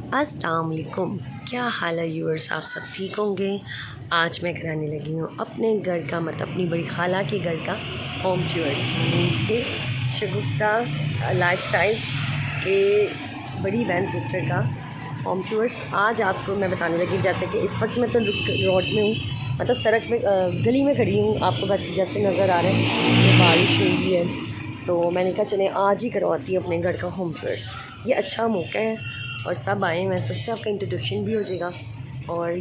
अस्सलाम वालेकुम, क्या हाल है व्यूअर्स। आप सब ठीक होंगे। आज मैं कराने लगी हूँ अपने घर का मतलब अपनी बड़ी खाला के घर का होम टूर्स मीन्स के शगुफ्ता लाइफस्टाइल्स के बड़ी बहन सिस्टर का होम टूर्स। आज आपको मैं बताने लगी, जैसे कि इस वक्त मैं तो रोड में हूँ, मतलब सड़क में गली में खड़ी हूँ। आपको जैसे नज़र आ रहा है कि बारिश हुई है, तो मैंने कहा चले आज ही करवाती हूँ अपने घर का होम टूर्स। ये अच्छा मौका है और सब आए हैं, सबसे आपका इंट्रोडक्शन भी हो जाएगा और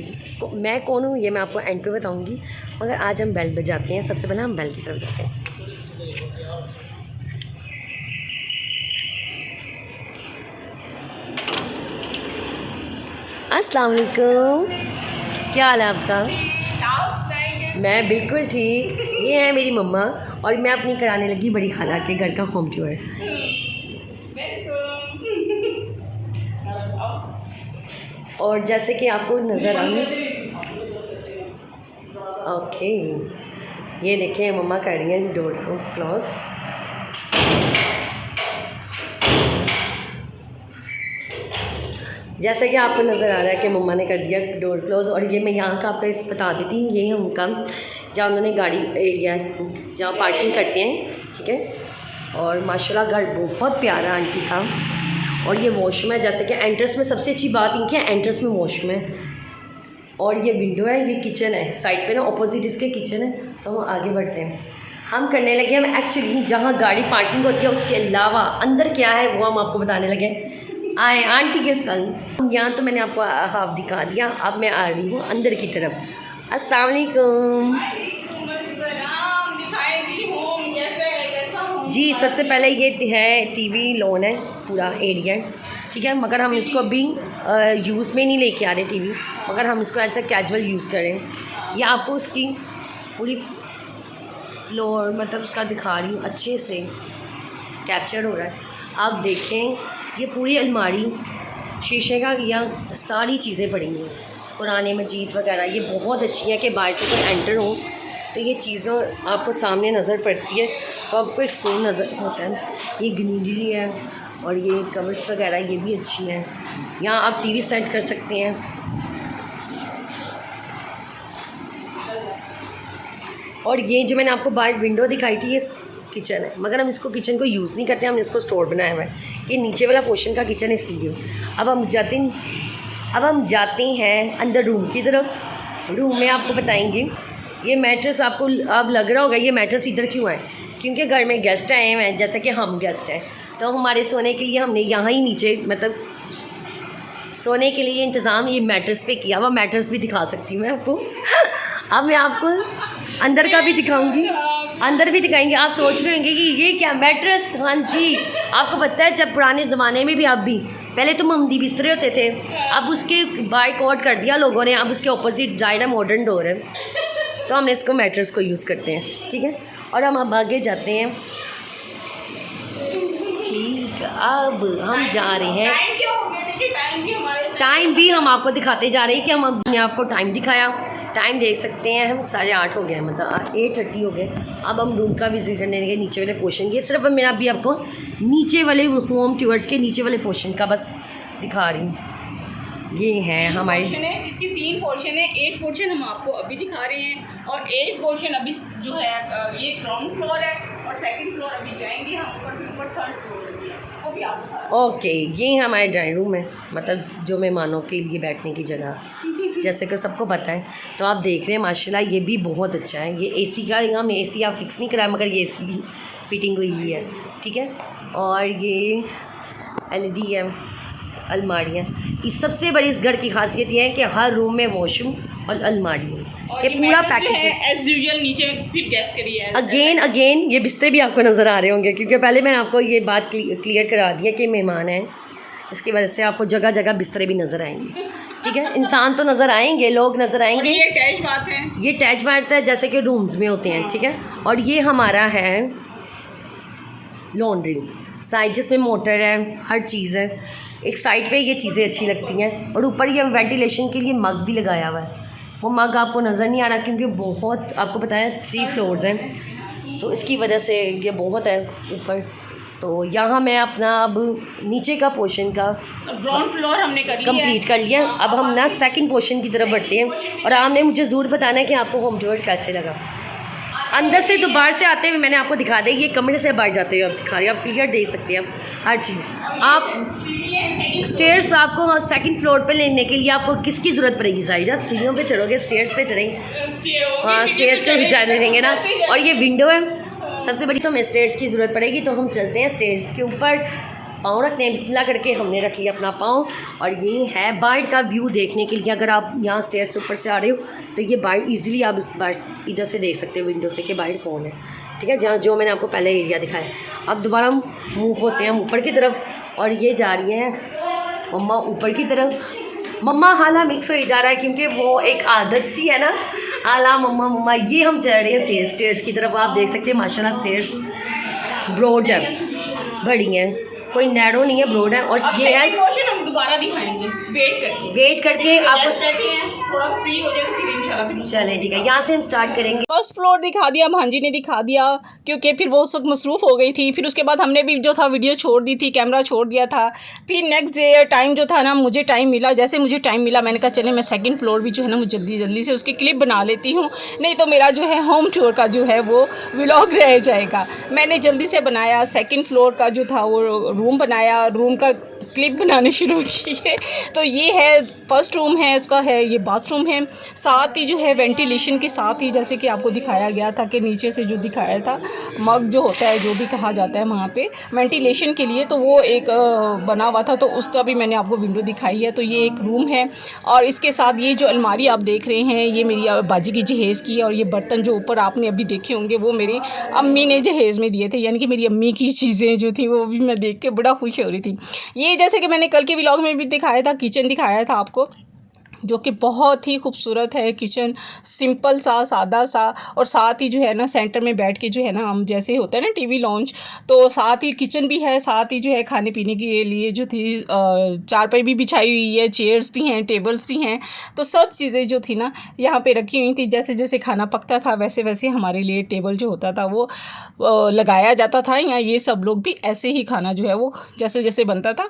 मैं कौन हूँ ये मैं आपको एंड पे बताऊँगी। मगर आज हम बेल बजाते हैं। सबसे पहले हम बेल की तरफ जाते हैं। अस्सलाम वालेकुम, क्या हाल है आपका? मैं बिल्कुल ठीक। ये है मेरी मम्मा और मैं अपनी कराने लगी बड़ी खाला के घर का होम टूर। और जैसे कि आपको नज़र आ ओके, ये देखिए मम्मा कर रही हैं डोर को क्लोज। जैसे कि आपको नज़र आ रहा है कि मम्मा ने कर दिया डोर क्लोज़। और ये मैं यहाँ का आपको इस बता देती हूँ, ये है उनका जहाँ उन्होंने गाड़ी एरिया जहाँ पार्किंग करते हैं, ठीक है। और माशाल्लाह घर बहुत प्यारा आंटी का। और ये वॉशरूम है, जैसे कि एंट्रेंस में सबसे अच्छी बात इनकी है, एंट्रेंस में वॉशरूम है। और ये विंडो है, ये किचन है साइड पे ना, ऑपोजिट इसके किचन है। तो हम आगे बढ़ते हैं। हम करने लगे हम एक्चुअली जहाँ गाड़ी पार्किंग होती है उसके अलावा अंदर क्या है वो हम आपको बताने लगे। आए आंटी के संग। यहाँ तो मैंने आपको हाफ दिखा दिया, अब मैं आ रही हूँ अंदर की तरफ। अस्सलाम वालेकुम जी। सबसे पहले ये है टीवी लॉन है, पूरा एरिया है, ठीक है। मगर हम इसको अभी यूज़ में नहीं लेके आ रहे टीवी, मगर हम इसको ऐसा कैजुअल यूज़ करें। ये आपको उसकी पूरी फ्लोर मतलब उसका दिखा रही हूँ, अच्छे से कैप्चर हो रहा है। आप देखें ये पूरी अलमारी शीशे का या सारी चीज़ें पड़ी हैं, कुरान मजीद वगैरह। ये बहुत अच्छी है कि बाहर से कोई एंटर हो तो ये चीज़ों आपको सामने नज़र पड़ती है, तो आपको एक सुकून नज़र होता है। ये ग्रीनरी है और ये कवर्स वगैरह ये भी अच्छी हैं। यहाँ आप टीवी सेट कर सकते हैं। और ये जो मैंने आपको बाहर विंडो दिखाई थी ये किचन है, मगर हम इसको किचन को यूज़ नहीं करते, हमने इसको स्टोर बनाया हुआ है। ये नीचे वाला पोर्शन का किचन इसलिए। अब हम जाते हैं अंदर रूम की तरफ। रूम में आपको बताएंगे ये मैट्रेस आपको अब लग रहा होगा ये मैट्रेस इधर क्यों है, क्योंकि घर में गेस्ट आए हैं, जैसे कि हम गेस्ट हैं, तो हमारे सोने के लिए हमने यहाँ ही नीचे मतलब सोने के लिए इंतज़ाम ये मैट्रेस पे किया हुआ। मैट्रेस भी दिखा सकती हूँ मैं आपको। अब मैं आपको अंदर का भी दिखाऊंगी, अंदर भी दिखाएंगे। आप सोच रहे होंगे कि ये क्या मैट्रेस। हाँ जी, आपको पता है जब पुराने ज़माने में भी, अब भी पहले तो ममदी बिस्तरे होते थे, अब उसके बाइकआउट कर दिया लोगों ने, अब उसके ऑपोजिट जाए मॉडर्न डोर है, तो हमने इसको मैट्रेस को यूज़ करते हैं, ठीक है। और हम अब आगे जाते हैं, ठीक। अब हम जा रहे हैं, टाइम भी हम आपको दिखाते जा रहे हैं कि हम अपने आपको टाइम दिखाया। टाइम देख सकते हैं हम 8:30 हो गए, मतलब 8:30 हो गए। अब हम रूम का विजिट करने लगे नीचे वाले पोर्शन। ये सिर्फ मेरा भी आपको नीचे वाले होम टूर्स के नीचे वाले पोर्शन का बस दिखा रही हूँ। ये है हमारे इसकी 3 पोर्शन है। एक पोर्शन हम आपको अभी दिखा रहे हैं और एक पोर्शन अभी जो है ये ग्राउंड फ्लोर है और सेकंड फ्लोर अभी जाएंगे हम, ऊपर थर्ड फ्लोर वो भी आपके साथ। ओके, ये हमारे ड्राइंग रूम है, मतलब जो मेहमानों के लिए बैठने की जगह, जैसे कि सबको पता है। तो आप देख रहे हैं माशाल्लाह ये भी बहुत अच्छा है। ये एसी का, हमने एसी आप फिक्स नहीं कराया, मगर ये एसी फिटिंग हुई हुई है, ठीक है। और ये LED है, अलमारियाँ। इस सबसे बड़ी इस घर की खासियत ये है कि हर रूम में वॉशरूम और अलमारी है, कि पूरा पैकेज है एज यूजुअल। नीचे फिर गैस करिए अगेन ये बिस्तर भी आपको नज़र आ रहे होंगे, क्योंकि पहले मैंने आपको ये बात क्लियर करा दी है कि मेहमान हैं, इसकी वजह से आपको जगह जगह बिस्तरे भी नज़र आएंगे, ठीक है। इंसान तो नज़र आएंगे, लोग नज़र आएंगे। ये अटैच बात है, ये अटैच बात है जैसे कि रूम्स में होते हैं, ठीक है। और ये हमारा है लॉन्ड्री साइड, जिसमें मोटर है, हर चीज़ है। एक साइड पे ये चीज़ें अच्छी लगती हैं। और ऊपर ये वेंटिलेशन के लिए मग भी लगाया हुआ है, वो मग आपको नज़र नहीं आ रहा क्योंकि बहुत आपको पता है 3 फ्लोर्स हैं, तो इसकी वजह से ये बहुत है ऊपर। तो यहाँ मैं अपना अब नीचे का पोर्शन का ग्राउंड फ्लोर हमने कर लिया कंप्लीट कर लिया। अब हम ना सेकंड पोर्शन की तरफ बढ़ते हैं और आपने मुझे ज़रूर बताना है कि आपको होम टूर कैसे लगा। अंदर से तो बाहर से आते हुए मैंने आपको दिखा दी, ये कमरे से बाहर जाते हुए आप दिखा रही हैं, आप क्लियर देख सकते हैं हर चीज़। आप स्टेयर्स आपको सेकंड फ्लोर पे लेने के लिए आपको किसकी ज़रूरत पड़ेगी? जाहिर आप सीढ़ियों पे चढ़ोगे, स्टेयर्स पे चढ़ेंगे। हाँ, स्टेयर्स पे भी जाने देंगे ना। और ये विंडो है सबसे बड़ी, तो हमें स्टेयर्स की ज़रूरत पड़ेगी, तो हम चलते हैं स्टेयर्स के ऊपर। पाँव रखते हैं, बिस्मिल्लाह करके हमने रख लिया अपना पाँव। और ये है बाहर का व्यू देखने के लिए। अगर आप यहाँ स्टेयर्स से ऊपर से आ रहे हो तो ये बाहर इजीली आप बाहर इधर से देख सकते हो विंडो से कि बाहर कौन है, ठीक है, जहाँ जो मैंने आपको पहले एरिया दिखाया। अब दोबारा हम मूव होते हैं ऊपर की तरफ और ये जा रही हैं मम्मा ऊपर की तरफ। मम्मा हाला मिक्स हो जा रहा है क्योंकि वो एक आदत सी है ना, आला मम्मा मम्मा। ये हम चढ़ रहे हैं स्टेयर्स की तरफ। आप देख सकते हैं माशाल्लाह स्टेयर्स ब्रॉड है, बड़ी हैं, कोई नैरो नहीं है, ब्रॉड है। और ये है पोर्शन हम दोबारा दिखाएंगे वेट करके आप थोड़ा फ्री हो जाए तो फिर इंशाल्लाह। चले ठीक है, यहाँ से हम स्टार्ट करेंगे। फर्स्ट फ्लोर दिखा दिया, भांजी ने दिखा दिया क्योंकि फिर वो उस वक्त मसरूफ़ हो गई थी। फिर उसके बाद हमने भी जो था वीडियो छोड़ दी थी, कैमरा छोड़ दिया था। फिर नेक्स्ट डे टाइम जो था ना, मुझे टाइम मिला, जैसे मुझे टाइम मिला मैंने कहा चले मैं सेकंड फ्लोर भी जो है ना मुझे जल्दी से उसकी क्लिप बना लेती हूँ, नहीं तो मेरा जो है होम टूर का जो है वो व्लॉग रह जाएगा। मैंने जल्दी से बनाया, सेकंड फ्लोर का जो था वो रूम बनाया, रूम का क्लिप बनाने शुरू किए। तो ये है फर्स्ट रूम है, उसका है ये बाथरूम है। साथ ही जो है वेंटिलेशन के साथ ही जैसे कि आपको दिखाया गया था कि नीचे से जो दिखाया था मग जो होता है, जो भी कहा जाता है वहाँ पे वेंटिलेशन के लिए, तो वो एक बना हुआ था, तो उसका भी मैंने आपको विंडो दिखाई है। तो ये एक रूम है और इसके साथ ये जो अलमारी आप देख रहे हैं ये मेरी बाजी की जहेज़ की है। और ये बर्तन जो ऊपर आपने अभी देखे होंगे वो मेरी अम्मी ने जहेज़ में दिए थे, यानी कि मेरी अम्मी की चीज़ें जो थी वो भी मैं देख के बड़ा खुश हो रही थी। ये जैसे कि मैंने कल के व्लॉग में भी दिखाया था, किचन दिखाया था आपको, जो कि बहुत ही खूबसूरत है किचन, सिंपल सा, सादा सा। और साथ ही जो है ना सेंटर में बैठ के जो है ना हम जैसे होता है ना टीवी लॉन्च, तो साथ ही किचन भी है, साथ ही जो है खाने पीने के लिए जो थी चारपाई भी बिछाई हुई है, चेयर्स भी हैं, टेबल्स भी हैं। तो सब चीज़ें जो थी ना यहाँ पे रखी हुई थी। जैसे जैसे खाना पकता था वैसे वैसे हमारे लिए टेबल जो होता था वो लगाया जाता था। यहाँ ये सब लोग भी ऐसे ही खाना जो है वो जैसे जैसे बनता था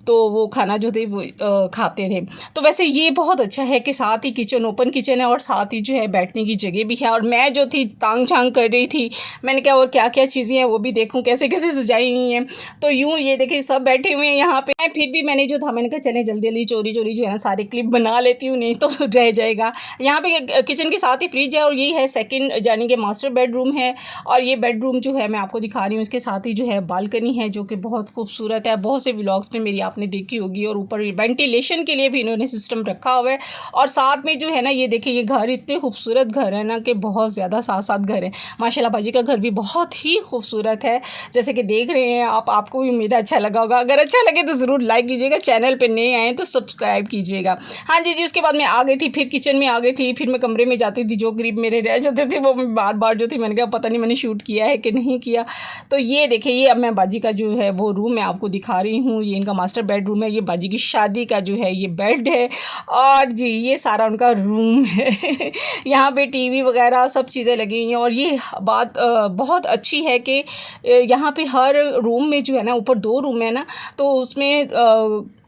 तो वो खाना जो थे वो खाते थे। तो वैसे ये बहुत अच्छा है कि साथ ही किचन, ओपन किचन है और साथ ही जो है बैठने की जगह भी है। और मैं जो थी तांग झांग कर रही थी, मैंने कहा और क्या क्या चीज़ें हैं वो भी देखूं कैसे कैसे सजाई हुई हैं। तो यूँ ये देखिए सब बैठे हुए हैं यहाँ पे। फिर भी मैंने जो था मैंने कहा चले जल्दी जल्दी चोरी चोरी जो है ना सारे क्लिप बना लेती हूँ, नहीं तो रह जाएगा। यहाँ पे किचन के साथ ही फ्रिज है और ये है सेकेंड यानी कि मास्टर बेडरूम है। और ये बेडरूम जो है मैं आपको दिखा रही हूँ, इसके साथ ही जो है बालकनी है जो कि बहुत खूबसूरत है। बहुत से व्लॉग्स में मेरी आपने देखी होगी। और ऊपर वेंटिलेशन के लिए भी इन्होंने सिस्टम रखा हुआ है। और साथ में जो है ना ये देखिए ये घर इतने खूबसूरत घर है ना कि बहुत ज़्यादा साथ साथ घर है माशाल्लाह। बाजी का घर भी बहुत ही खूबसूरत है जैसे कि देख रहे हैं आप। आपको भी उम्मीद है अच्छा लगा होगा। अगर अच्छा लगे तो ज़रूर लाइक कीजिएगा, चैनल पे नए आए तो सब्सक्राइब कीजिएगा। हाँ जी उसके बाद मैं आ गई थी, फिर किचन में आ गई थी, फिर मैं कमरे में जाती थी। जो करीब मेरे रह जाते थे वो मैं बार बार जो थी मैंने कहा पता नहीं मैंने शूट किया है कि नहीं किया। तो ये देखिए ये अब मैं बाजी का जो है वो रूम मैं आपको दिखा रही हूँ। ये इनका मास्टर बेडरूम है, ये बाजी की शादी का जो है ये बेड है और जी ये सारा उनका रूम है। यहाँ पे टीवी वगैरह सब चीज़ें लगी हुई हैं। और ये बात बहुत अच्छी है कि यहाँ पे हर रूम में जो है ना ऊपर 2 रूम है ना, तो उसमें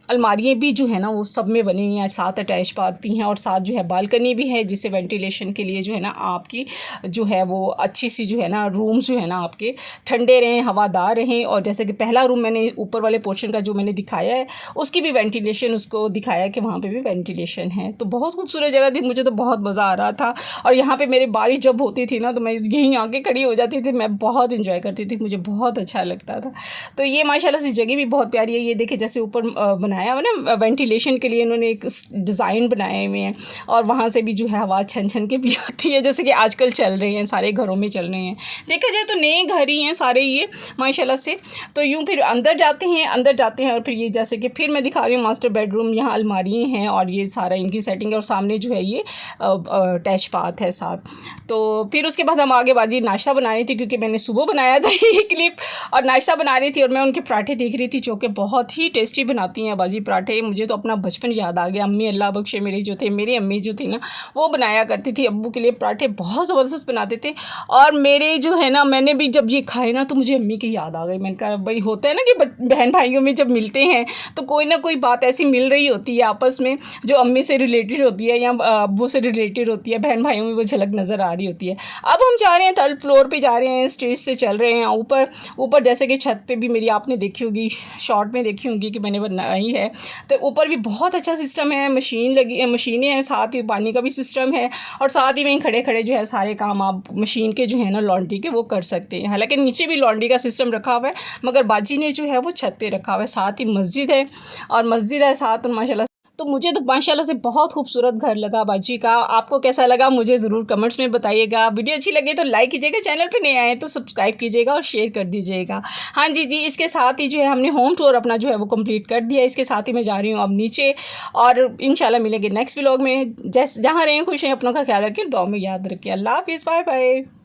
अलमारियाँ भी जो है ना वो सब में बनी हुई हैं, साथ अटैच बात भी हैं और साथ जो है बालकनी भी है जिससे वेंटिलेशन के लिए जो है ना आपकी जो है वो अच्छी सी जो है ना रूम्स जो है ना आपके ठंडे रहें, हवादार रहें। और जैसे कि पहला रूम मैंने ऊपर वाले पोर्शन का जो मैंने दिखाया है उसकी भी वेंटिलेशन उसको दिखाया कि वहाँ पर भी वेंटिलेशन है। तो बहुत खूबसूरत जगह थी, मुझे तो बहुत मज़ा आ रहा था। और यहाँ पर मेरी बारिश जब होती थी ना तो मैं यहीं आके खड़ी हो जाती थी, मैं बहुत इंजॉय करती थी, मुझे बहुत अच्छा लगता था। तो ये माशाल्लाह से जगह भी बहुत प्यारी है। ये देखिए जैसे ऊपर बनाया हुआ ना वेंटिलेशन के लिए इन्होंने एक डिज़ाइन बनाए हुए हैं और वहाँ से भी जो है हवा छन छन के भी आती है जैसे कि आजकल चल रहे हैं, सारे घरों में चल रहे हैं। देखा जाए तो नए घर ही हैं सारे ये माशाल्लाह से। तो यूँ फिर अंदर जाते हैं और फिर ये जैसे कि फिर मैं दिखा रही हूँ मास्टर बेडरूम। यहाँ अलमारियाँ हैं और ये सारा इनकी सेटिंग है और सामने जो है ये अटैच बाथ है साथ। तो फिर उसके बाद हम आगे बाजी नाश्ता बना रही थी क्योंकि मैंने सुबह बनाया था ये क्लिप और नाश्ता बना रही थी और मैं उनके पराठे देख रही थी जो कि बहुत ही टेस्टी बनाती हैं बाजी भाजी पराठे, मुझे तो अपना बचपन याद आ गया। अम्मी अल्लाह बख्शे मेरी जो थे, मेरी अम्मी जो थी ना वो बनाया करती थी, अब्बू के लिए पराठे बहुत ज़बरदस्त बनाते थे। और मेरे जो है ना, मैंने भी जब ये खाए ना तो मुझे अम्मी की याद आ गई। मैंने कहा भाई होता है ना कि बहन भाइयों में जब मिलते हैं तो कोई ना कोई बात ऐसी मिल रही होती है आपस में जो अम्मी से रिलेटेड होती है या अब्बू से रिलेटेड होती है, बहन भाइयों में वो झलक नज़र आ रही होती है। अब हम जा रहे हैं, थर्ड फ्लोर पे जा रहे हैं, स्टेज से चल रहे हैं ऊपर जैसे कि छत पे भी मेरी आपने देखी होगी, शॉर्ट में देखी होगी कि मैंने बनाई है। तो ऊपर भी बहुत अच्छा सिस्टम है, मशीनें हैं, साथ ही पानी का भी सिस्टम है और साथ ही वहीं खड़े खड़े जो है सारे काम आप मशीन के जो है ना लॉन्ड्री के वो कर सकते हैं। हालांकि नीचे भी लॉन्ड्री का सिस्टम रखा हुआ है, मगर बाजी ने जो है वो छत पे रखा हुआ है। साथ ही मस्जिद है साथ, और माशाल्लाह तो मुझे तो माशाल्लाह से बहुत खूबसूरत घर लगा बाजी का। आपको कैसा लगा मुझे ज़रूर कमेंट्स में बताइएगा। वीडियो अच्छी लगे तो लाइक कीजिएगा, चैनल पे नए आए तो सब्सक्राइब कीजिएगा और शेयर कर दीजिएगा। हाँ जी इसके साथ ही जो है हमने होम टूर अपना जो है वो कंप्लीट कर दिया। इसके साथ ही मैं जा रही हूँ अब नीचे और इंशाल्लाह मिलेंगे नेक्स्ट व्लॉग में। जहाँ रहें खुश रहें, अपनों का ख्याल रखें, दुआ में याद रखें। अल्लाह हाफिज़, बाय बाय।